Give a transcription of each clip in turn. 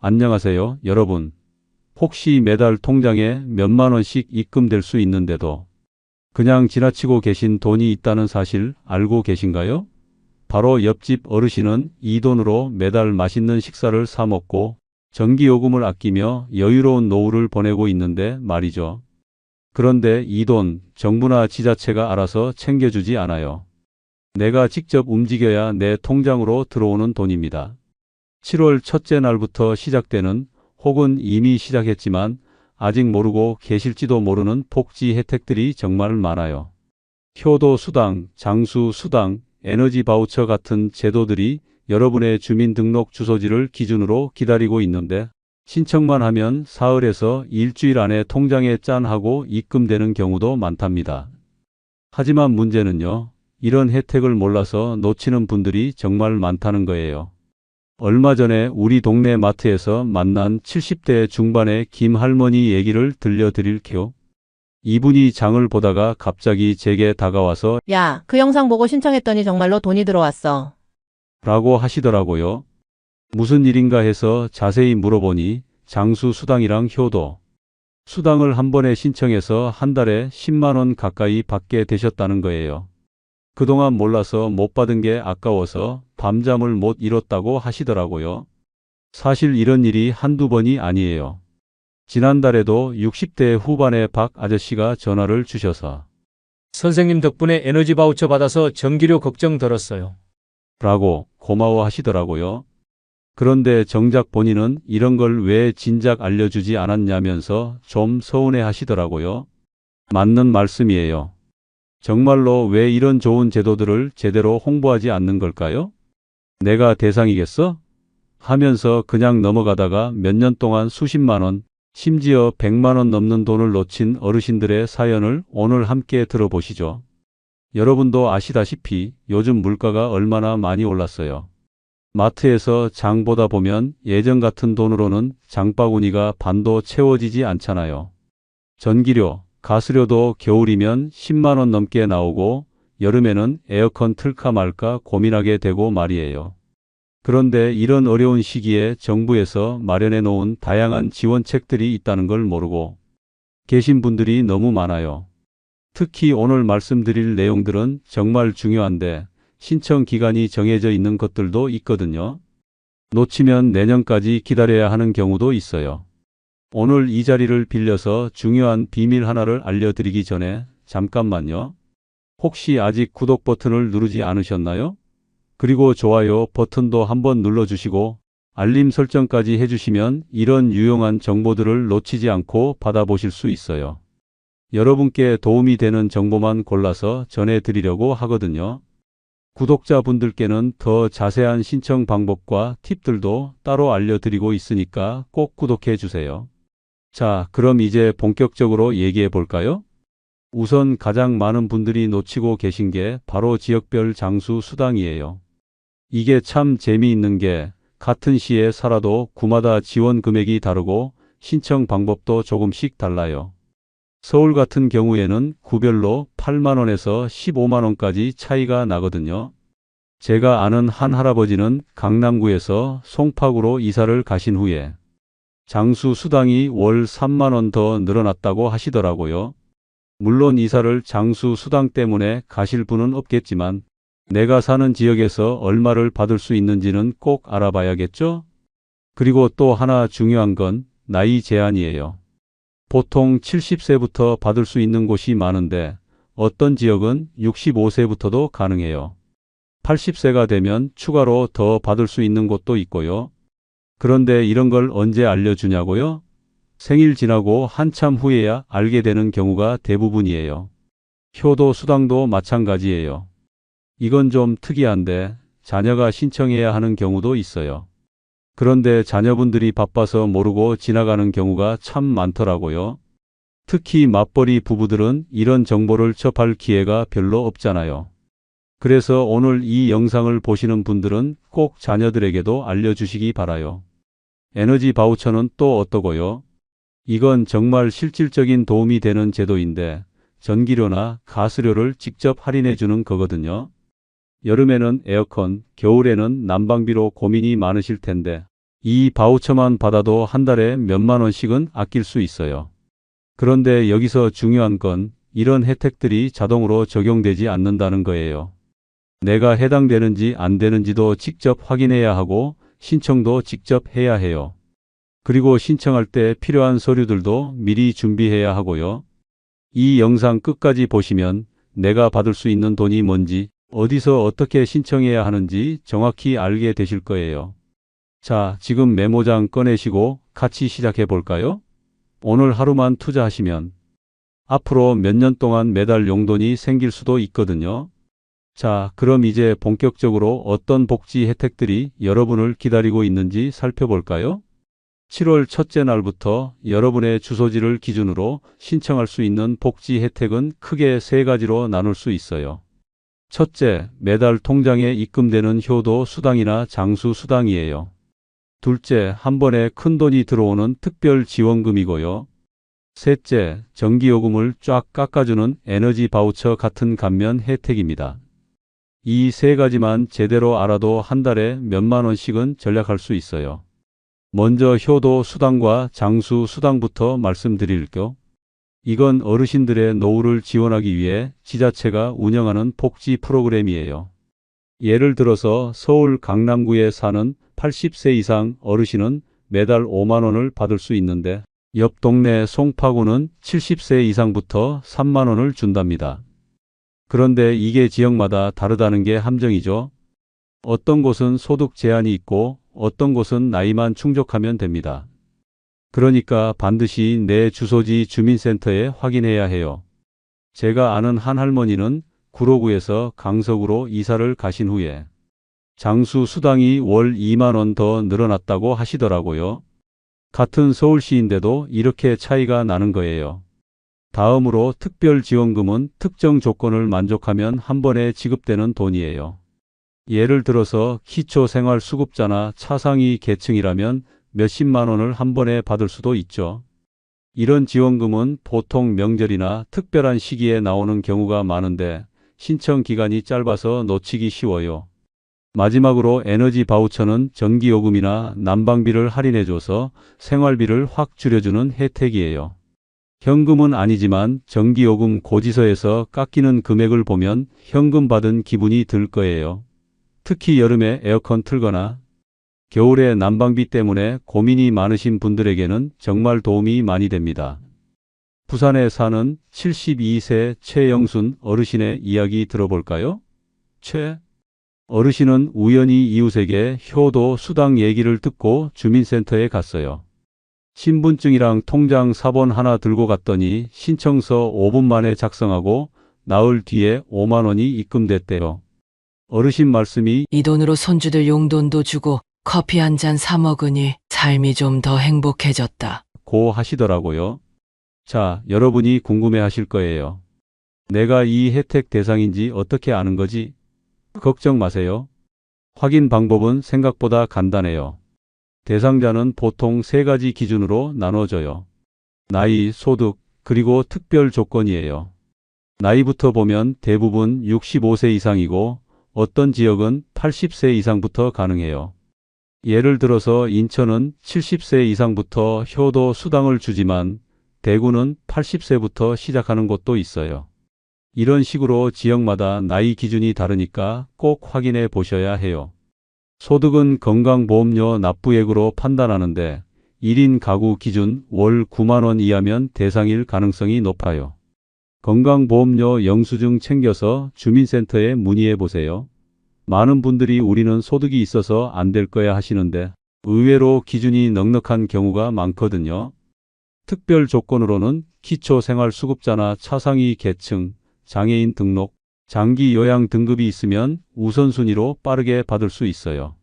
안녕하세요, 여러분. 혹시 매달 통장에 몇만 원씩 입금될 수 있는데도 그냥 지나치고 계신 돈이 있다는 사실 알고 계신가요? 바로 옆집 어르신은 이 돈으로 매달 맛있는 식사를 사 먹고 전기요금을 아끼며 여유로운 노후를 보내고 있는데 말이죠. 그런데 이 돈 정부나 지자체가 알아서 챙겨주지 않아요. 내가 직접 움직여야 내 통장으로 들어오는 돈입니다. 7월 첫째 날부터 시작되는 혹은 이미 시작했지만 아직 모르고 계실지도 모르는 복지 혜택들이 정말 많아요. 효도 수당, 장수 수당, 에너지 바우처 같은 제도들이 여러분의 주민등록 주소지를 기준으로 기다리고 있는데 신청만 하면 사흘에서 일주일 안에 통장에 짠 하고 입금되는 경우도 많답니다. 하지만 문제는요, 이런 혜택을 몰라서 놓치는 분들이 정말 많다는 거예요. 얼마 전에 우리 동네 마트에서 만난 70대 중반의 김 할머니 얘기를 들려드릴게요. 이분이 장을 보다가 갑자기 제게 다가와서 야, 그 영상 보고 신청했더니 정말로 돈이 들어왔어. 라고 하시더라고요. 무슨 일인가 해서 자세히 물어보니 장수 수당이랑 효도 수당을 한 번에 신청해서 한 달에 10만 원 가까이 받게 되셨다는 거예요. 그동안 몰라서 못 받은 게 아까워서 밤잠을 못 이뤘다고 하시더라고요. 사실 이런 일이 한두 번이 아니에요. 지난달에도 60대 후반의 박 아저씨가 전화를 주셔서 선생님 덕분에 에너지 바우처 받아서 전기료 걱정 덜었어요. 라고 고마워하시더라고요. 그런데 정작 본인은 이런 걸 왜 진작 알려주지 않았냐면서 좀 서운해 하시더라고요. 맞는 말씀이에요. 정말로 왜 이런 좋은 제도들을 제대로 홍보하지 않는 걸까요? 내가 대상이겠어? 하면서 그냥 넘어가다가 몇 년 동안 수십만 원, 심지어 100만 원 넘는 돈을 놓친 어르신들의 사연을 오늘 함께 들어보시죠. 여러분도 아시다시피 요즘 물가가 얼마나 많이 올랐어요. 마트에서 장 보다 보면 예전 같은 돈으로는 장바구니가 반도 채워지지 않잖아요. 전기료, 가스료도 겨울이면 10만 원 넘게 나오고 여름에는 에어컨 틀까 말까 고민하게 되고 말이에요. 그런데 이런 어려운 시기에 정부에서 마련해 놓은 다양한 지원책들이 있다는 걸 모르고 계신 분들이 너무 많아요. 특히 오늘 말씀드릴 내용들은 정말 중요한데 신청 기간이 정해져 있는 것들도 있거든요. 놓치면 내년까지 기다려야 하는 경우도 있어요. 오늘 이 자리를 빌려서 중요한 비밀 하나를 알려드리기 전에 잠깐만요. 혹시 아직 구독 버튼을 누르지 않으셨나요? 그리고 좋아요 버튼도 한번 눌러주시고 알림 설정까지 해주시면 이런 유용한 정보들을 놓치지 않고 받아보실 수 있어요. 여러분께 도움이 되는 정보만 골라서 전해드리려고 하거든요. 구독자분들께는 더 자세한 신청 방법과 팁들도 따로 알려드리고 있으니까 꼭 구독해 주세요. 자, 그럼 이제 본격적으로 얘기해 볼까요? 우선 가장 많은 분들이 놓치고 계신 게 바로 지역별 장수 수당이에요. 이게 참 재미있는 게 같은 시에 살아도 구마다 지원 금액이 다르고 신청 방법도 조금씩 달라요. 서울 같은 경우에는 구별로 8만 원에서 15만 원까지 차이가 나거든요. 제가 아는 한 할아버지는 강남구에서 송파구로 이사를 가신 후에 장수 수당이 월 3만 원 더 늘어났다고 하시더라고요. 물론 이사를 장수 수당 때문에 가실 분은 없겠지만 내가 사는 지역에서 얼마를 받을 수 있는지는 꼭 알아봐야겠죠? 그리고 또 하나 중요한 건 나이 제한이에요. 보통 70세부터 받을 수 있는 곳이 많은데 어떤 지역은 65세부터도 가능해요. 80세가 되면 추가로 더 받을 수 있는 곳도 있고요. 그런데 이런 걸 언제 알려주냐고요? 생일 지나고 한참 후에야 알게 되는 경우가 대부분이에요. 효도 수당도 마찬가지예요. 이건 좀 특이한데 자녀가 신청해야 하는 경우도 있어요. 그런데 자녀분들이 바빠서 모르고 지나가는 경우가 참 많더라고요. 특히 맞벌이 부부들은 이런 정보를 접할 기회가 별로 없잖아요. 그래서 오늘 이 영상을 보시는 분들은 꼭 자녀들에게도 알려주시기 바라요. 에너지 바우처는 또 어떠고요? 이건 정말 실질적인 도움이 되는 제도인데 전기료나 가스료를 직접 할인해 주는 거거든요. 여름에는 에어컨, 겨울에는 난방비로 고민이 많으실 텐데 이 바우처만 받아도 한 달에 몇만 원씩은 아낄 수 있어요. 그런데 여기서 중요한 건 이런 혜택들이 자동으로 적용되지 않는다는 거예요. 내가 해당되는지 안 되는지도 직접 확인해야 하고 신청도 직접 해야 해요. 그리고 신청할 때 필요한 서류들도 미리 준비해야 하고요. 이 영상 끝까지 보시면 내가 받을 수 있는 돈이 뭔지, 어디서 어떻게 신청해야 하는지 정확히 알게 되실 거예요. 자, 지금 메모장 꺼내시고 같이 시작해 볼까요? 오늘 하루만 투자하시면 앞으로 몇 년 동안 매달 용돈이 생길 수도 있거든요. 자, 그럼 이제 본격적으로 어떤 복지 혜택들이 여러분을 기다리고 있는지 살펴볼까요? 7월 첫째 날부터 여러분의 주소지를 기준으로 신청할 수 있는 복지 혜택은 크게 세 가지로 나눌 수 있어요. 첫째, 매달 통장에 입금되는 효도 수당이나 장수 수당이에요. 둘째, 한 번에 큰 돈이 들어오는 특별 지원금이고요. 셋째, 전기요금을 쫙 깎아주는 에너지 바우처 같은 감면 혜택입니다. 이 세 가지만 제대로 알아도 한 달에 몇만 원씩은 절약할 수 있어요. 먼저 효도 수당과 장수 수당부터 말씀드릴게요. 이건 어르신들의 노후를 지원하기 위해 지자체가 운영하는 복지 프로그램이에요. 예를 들어서 서울 강남구에 사는 80세 이상 어르신은 매달 5만 원을 받을 수 있는데 옆 동네 송파구는 70세 이상부터 3만 원을 준답니다. 그런데 이게 지역마다 다르다는 게 함정이죠. 어떤 곳은 소득 제한이 있고 어떤 곳은 나이만 충족하면 됩니다. 그러니까 반드시 내 주소지 주민센터에 확인해야 해요. 제가 아는 한 할머니는 구로구에서 강서구로 이사를 가신 후에 장수 수당이 월 2만 원 더 늘어났다고 하시더라고요. 같은 서울시인데도 이렇게 차이가 나는 거예요. 다음으로 특별지원금은 특정 조건을 만족하면 한 번에 지급되는 돈이에요. 예를 들어서 기초생활수급자나 차상위 계층이라면 몇십만 원을 한 번에 받을 수도 있죠. 이런 지원금은 보통 명절이나 특별한 시기에 나오는 경우가 많은데 신청 기간이 짧아서 놓치기 쉬워요. 마지막으로 에너지 바우처는 전기요금이나 난방비를 할인해줘서 생활비를 확 줄여주는 혜택이에요. 현금은 아니지만 전기요금 고지서에서 깎이는 금액을 보면 현금 받은 기분이 들 거예요. 특히 여름에 에어컨 틀거나 겨울에 난방비 때문에 고민이 많으신 분들에게는 정말 도움이 많이 됩니다. 부산에 사는 72세 최영순 어르신의 이야기 들어볼까요? 최 어르신은 우연히 이웃에게 효도 수당 얘기를 듣고 주민센터에 갔어요. 신분증이랑 통장 사본 하나 들고 갔더니 신청서 5분 만에 작성하고 나흘 뒤에 5만 원이 입금됐대요. 어르신 말씀이 이 돈으로 손주들 용돈도 주고 커피 한 잔 사 먹으니 삶이 좀 더 행복해졌다. 고 하시더라고요. 자, 여러분이 궁금해 하실 거예요. 내가 이 혜택 대상인지 어떻게 아는 거지? 걱정 마세요. 확인 방법은 생각보다 간단해요. 대상자는 보통 세 가지 기준으로 나눠져요. 나이, 소득, 그리고 특별 조건이에요. 나이부터 보면 대부분 65세 이상이고 어떤 지역은 80세 이상부터 가능해요. 예를 들어서 인천은 70세 이상부터 효도 수당을 주지만 대구는 80세부터 시작하는 곳도 있어요. 이런 식으로 지역마다 나이 기준이 다르니까 꼭 확인해 보셔야 해요. 소득은 건강보험료 납부액으로 판단하는데 1인 가구 기준 월 9만 원 이하면 대상일 가능성이 높아요. 건강보험료 영수증 챙겨서 주민센터에 문의해 보세요. 많은 분들이 우리는 소득이 있어서 안 될 거야 하시는데 의외로 기준이 넉넉한 경우가 많거든요. 특별 조건으로는 기초생활수급자나 차상위 계층, 장애인 등록, 장기 요양 등급이 있으면 우선순위로 빠르게 받을 수 있어요.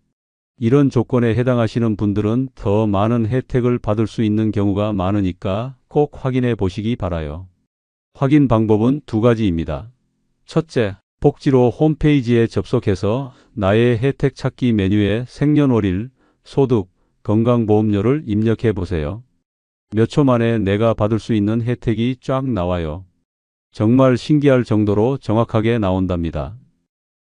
이런 조건에 해당하시는 분들은 더 많은 혜택을 받을 수 있는 경우가 많으니까 꼭 확인해 보시기 바라요. 확인 방법은 두 가지입니다. 첫째, 복지로 홈페이지에 접속해서 나의 혜택 찾기 메뉴에 생년월일, 소득, 건강보험료를 입력해 보세요. 몇 초 만에 내가 받을 수 있는 혜택이 쫙 나와요. 정말 신기할 정도로 정확하게 나온답니다.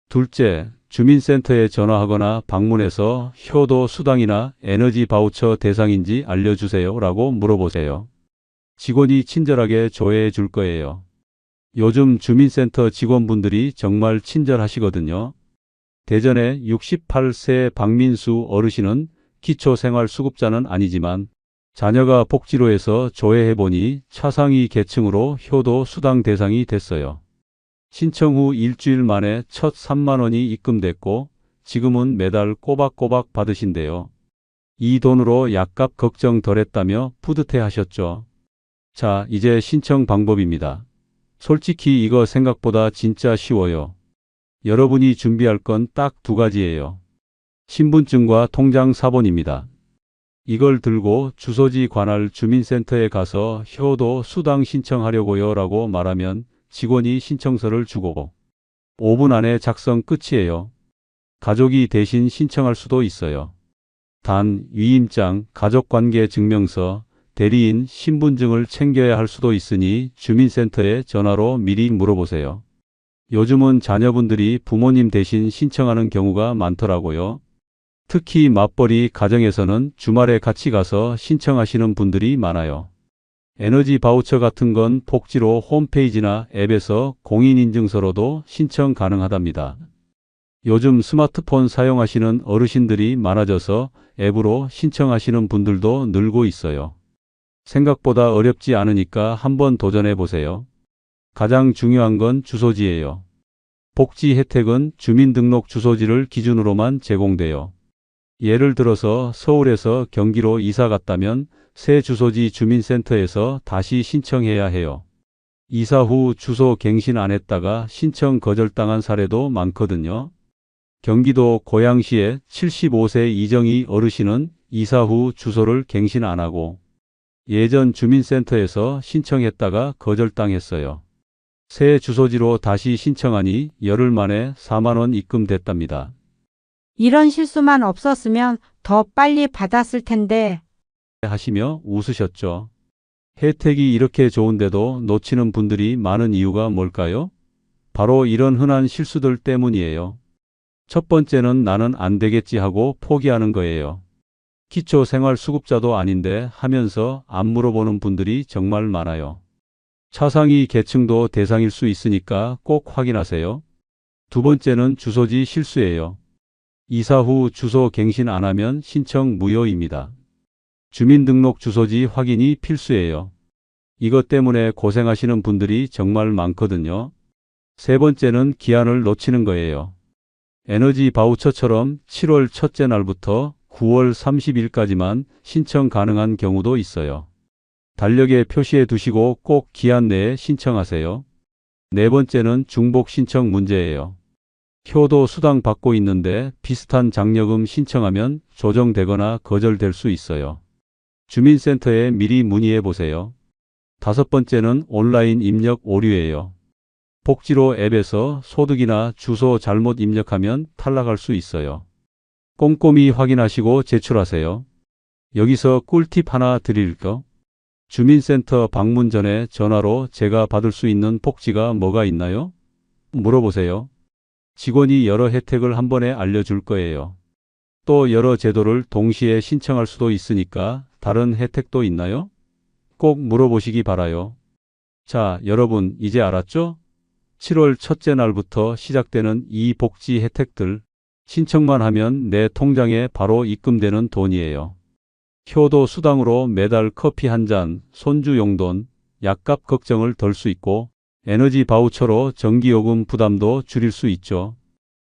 둘째, 주민센터에 전화하거나 방문해서 효도 수당이나 에너지 바우처 대상인지 알려주세요 라고 물어보세요. 직원이 친절하게 조회해 줄 거예요. 요즘 주민센터 직원분들이 정말 친절하시거든요. 대전의 68세 박민수 어르신은 기초생활수급자는 아니지만 자녀가 복지로에서 조회해보니 차상위 계층으로 효도 수당 대상이 됐어요. 신청 후 일주일 만에 첫 3만 원이 입금됐고 지금은 매달 꼬박꼬박 받으신대요. 이 돈으로 약값 걱정 덜했다며 뿌듯해 하셨죠. 자, 이제 신청 방법입니다. 솔직히 이거 생각보다 진짜 쉬워요. 여러분이 준비할 건 딱 두 가지예요. 신분증과 통장 사본입니다. 이걸 들고 주소지 관할 주민센터에 가서 효도 수당 신청하려고요 라고 말하면 직원이 신청서를 주고 5분 안에 작성 끝이에요. 가족이 대신 신청할 수도 있어요. 단 위임장, 가족관계 증명서, 대리인 신분증을 챙겨야 할 수도 있으니 주민센터에 전화로 미리 물어보세요. 요즘은 자녀분들이 부모님 대신 신청하는 경우가 많더라고요. 특히 맞벌이 가정에서는 주말에 같이 가서 신청하시는 분들이 많아요. 에너지 바우처 같은 건 복지로 홈페이지나 앱에서 공인인증서로도 신청 가능하답니다. 요즘 스마트폰 사용하시는 어르신들이 많아져서 앱으로 신청하시는 분들도 늘고 있어요. 생각보다 어렵지 않으니까 한번 도전해 보세요. 가장 중요한 건 주소지예요. 복지 혜택은 주민등록 주소지를 기준으로만 제공돼요. 예를 들어서 서울에서 경기로 이사 갔다면 새 주소지 주민센터에서 다시 신청해야 해요. 이사 후 주소 갱신 안 했다가 신청 거절당한 사례도 많거든요. 경기도 고양시의 75세 이정희 어르신은 이사 후 주소를 갱신 안 하고 예전 주민센터에서 신청했다가 거절당했어요. 새 주소지로 다시 신청하니 열흘 만에 4만 원 입금됐답니다. 이런 실수만 없었으면 더 빨리 받았을 텐데. 하시며 웃으셨죠. 혜택이 이렇게 좋은데도 놓치는 분들이 많은 이유가 뭘까요? 바로 이런 흔한 실수들 때문이에요. 첫 번째는 나는 안 되겠지 하고 포기하는 거예요. 기초생활수급자도 아닌데 하면서 안 물어보는 분들이 정말 많아요. 차상위 계층도 대상일 수 있으니까 꼭 확인하세요. 두 번째는 주소지 실수예요. 이사 후 주소 갱신 안 하면 신청 무효입니다. 주민등록 주소지 확인이 필수예요. 이것 때문에 고생하시는 분들이 정말 많거든요. 세 번째는 기한을 놓치는 거예요. 에너지 바우처처럼 7월 첫째 날부터 9월 30일까지만 신청 가능한 경우도 있어요. 달력에 표시해 두시고 꼭 기한 내에 신청하세요. 네 번째는 중복 신청 문제예요. 효도 수당 받고 있는데 비슷한 장려금 신청하면 조정되거나 거절될 수 있어요. 주민센터에 미리 문의해 보세요. 다섯 번째는 온라인 입력 오류예요. 복지로 앱에서 소득이나 주소 잘못 입력하면 탈락할 수 있어요. 꼼꼼히 확인하시고 제출하세요. 여기서 꿀팁 하나 드릴게요. 주민센터 방문 전에 전화로 제가 받을 수 있는 복지가 뭐가 있나요? 물어보세요. 직원이 여러 혜택을 한 번에 알려줄 거예요. 또 여러 제도를 동시에 신청할 수도 있으니까 다른 혜택도 있나요? 꼭 물어보시기 바라요. 자, 여러분 이제 알았죠? 7월 첫째 날부터 시작되는 이 복지 혜택들 신청만 하면 내 통장에 바로 입금되는 돈이에요. 효도 수당으로 매달 커피 한 잔, 손주 용돈, 약값 걱정을 덜 수 있고 에너지 바우처로 전기요금 부담도 줄일 수 있죠.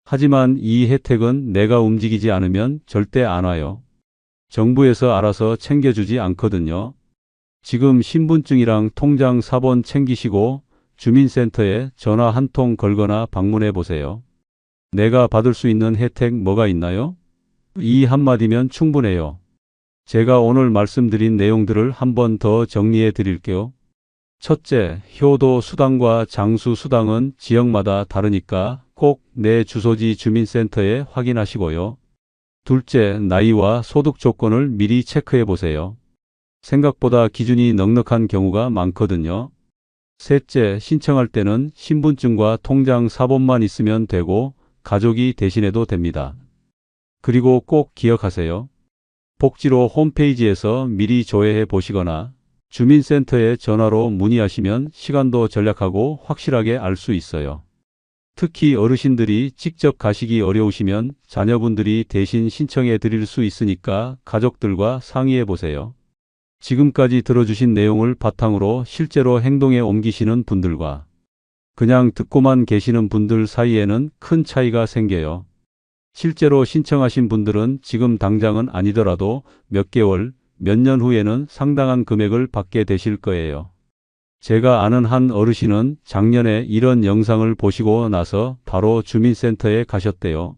하지만 이 혜택은 내가 움직이지 않으면 절대 안 와요. 정부에서 알아서 챙겨주지 않거든요. 지금 신분증이랑 통장 사본 챙기시고 주민센터에 전화 한 통 걸거나 방문해 보세요. 내가 받을 수 있는 혜택 뭐가 있나요? 이 한마디면 충분해요. 제가 오늘 말씀드린 내용들을 한 번 더 정리해 드릴게요. 첫째, 효도 수당과 장수 수당은 지역마다 다르니까 꼭 내 주소지 주민센터에 확인하시고요. 둘째, 나이와 소득 조건을 미리 체크해 보세요. 생각보다 기준이 넉넉한 경우가 많거든요. 셋째, 신청할 때는 신분증과 통장 사본만 있으면 되고 가족이 대신해도 됩니다. 그리고 꼭 기억하세요. 복지로 홈페이지에서 미리 조회해 보시거나 주민센터에 전화로 문의하시면 시간도 절약하고 확실하게 알 수 있어요. 특히 어르신들이 직접 가시기 어려우시면 자녀분들이 대신 신청해 드릴 수 있으니까 가족들과 상의해 보세요. 지금까지 들어주신 내용을 바탕으로 실제로 행동에 옮기시는 분들과 그냥 듣고만 계시는 분들 사이에는 큰 차이가 생겨요. 실제로 신청하신 분들은 지금 당장은 아니더라도 몇 개월, 몇 년 후에는 상당한 금액을 받게 되실 거예요. 제가 아는 한 어르신은 작년에 이런 영상을 보시고 나서 바로 주민센터에 가셨대요.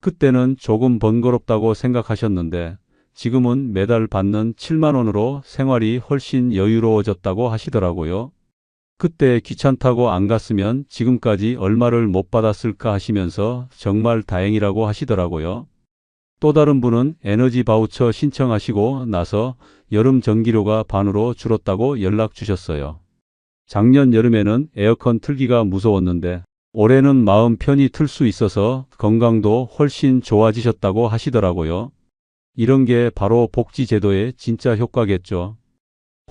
그때는 조금 번거롭다고 생각하셨는데 지금은 매달 받는 7만 원으로 생활이 훨씬 여유로워졌다고 하시더라고요. 그때 귀찮다고 안 갔으면 지금까지 얼마를 못 받았을까 하시면서 정말 다행이라고 하시더라고요. 또 다른 분은 에너지 바우처 신청하시고 나서 여름 전기료가 반으로 줄었다고 연락 주셨어요. 작년 여름에는 에어컨 틀기가 무서웠는데 올해는 마음 편히 틀 수 있어서 건강도 훨씬 좋아지셨다고 하시더라고요. 이런 게 바로 복지제도의 진짜 효과겠죠.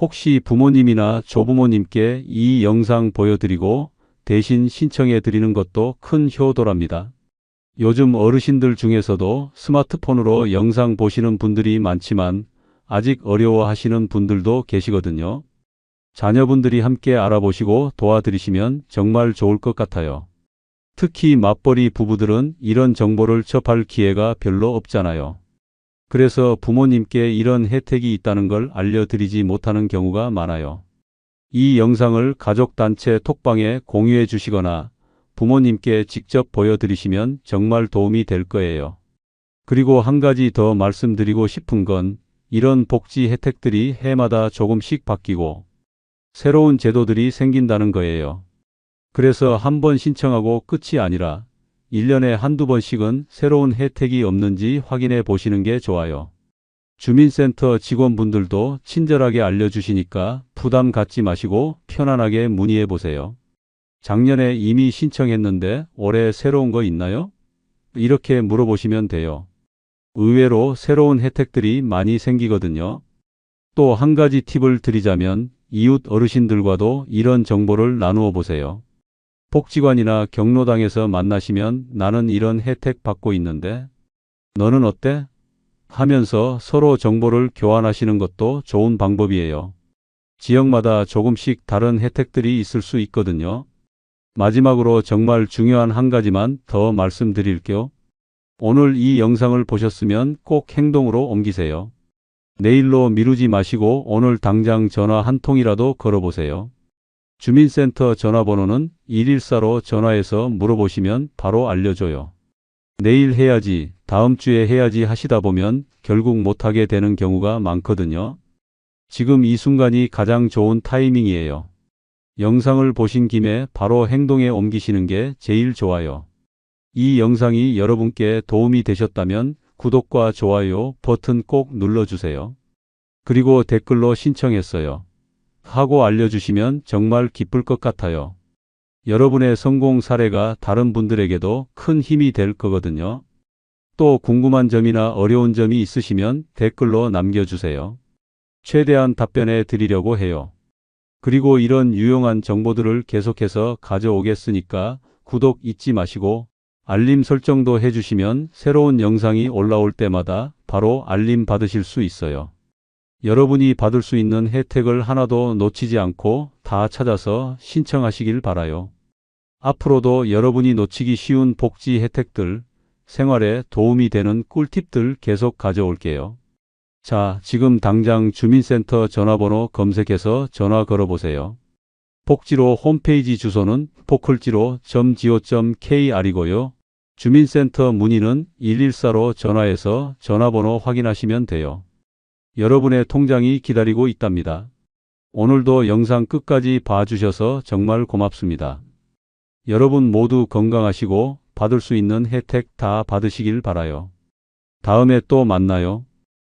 혹시 부모님이나 조부모님께 이 영상 보여드리고 대신 신청해 드리는 것도 큰 효도랍니다. 요즘 어르신들 중에서도 스마트폰으로 영상 보시는 분들이 많지만 아직 어려워하시는 분들도 계시거든요. 자녀분들이 함께 알아보시고 도와드리시면 정말 좋을 것 같아요. 특히 맞벌이 부부들은 이런 정보를 접할 기회가 별로 없잖아요. 그래서 부모님께 이런 혜택이 있다는 걸 알려드리지 못하는 경우가 많아요. 이 영상을 가족단체 톡방에 공유해 주시거나 부모님께 직접 보여드리시면 정말 도움이 될 거예요. 그리고 한 가지 더 말씀드리고 싶은 건 이런 복지 혜택들이 해마다 조금씩 바뀌고 새로운 제도들이 생긴다는 거예요. 그래서 한 번 신청하고 끝이 아니라 1년에 한두 번씩은 새로운 혜택이 없는지 확인해 보시는 게 좋아요. 주민센터 직원분들도 친절하게 알려주시니까 부담 갖지 마시고 편안하게 문의해 보세요. 작년에 이미 신청했는데 올해 새로운 거 있나요? 이렇게 물어보시면 돼요. 의외로 새로운 혜택들이 많이 생기거든요. 또 한 가지 팁을 드리자면 이웃 어르신들과도 이런 정보를 나누어 보세요. 복지관이나 경로당에서 만나시면 나는 이런 혜택 받고 있는데 너는 어때? 하면서 서로 정보를 교환하시는 것도 좋은 방법이에요. 지역마다 조금씩 다른 혜택들이 있을 수 있거든요. 마지막으로 정말 중요한 한 가지만 더 말씀드릴게요. 오늘 이 영상을 보셨으면 꼭 행동으로 옮기세요. 내일로 미루지 마시고 오늘 당장 전화 한 통이라도 걸어보세요. 주민센터 전화번호는 114로 전화해서 물어보시면 바로 알려줘요. 내일 해야지, 다음 주에 해야지 하시다 보면 결국 못하게 되는 경우가 많거든요. 지금 이 순간이 가장 좋은 타이밍이에요. 영상을 보신 김에 바로 행동에 옮기시는 게 제일 좋아요. 이 영상이 여러분께 도움이 되셨다면 구독과 좋아요 버튼 꼭 눌러주세요. 그리고 댓글로 신청했어요 하고 알려주시면 정말 기쁠 것 같아요. 여러분의 성공 사례가 다른 분들에게도 큰 힘이 될 거거든요. 또 궁금한 점이나 어려운 점이 있으시면 댓글로 남겨주세요. 최대한 답변해 드리려고 해요. 그리고 이런 유용한 정보들을 계속해서 가져오겠으니까 구독 잊지 마시고 알림 설정도 해주시면 새로운 영상이 올라올 때마다 바로 알림 받으실 수 있어요. 여러분이 받을 수 있는 혜택을 하나도 놓치지 않고 다 찾아서 신청하시길 바라요. 앞으로도 여러분이 놓치기 쉬운 복지 혜택들, 생활에 도움이 되는 꿀팁들 계속 가져올게요. 자, 지금 당장 주민센터 전화번호 검색해서 전화 걸어보세요. 복지로 홈페이지 주소는 pokl지로.go.kr이고요. 주민센터 문의는 114로 전화해서 전화번호 확인하시면 돼요. 여러분의 통장이 기다리고 있답니다. 오늘도 영상 끝까지 봐주셔서 정말 고맙습니다. 여러분 모두 건강하시고 받을 수 있는 혜택 다 받으시길 바라요. 다음에 또 만나요.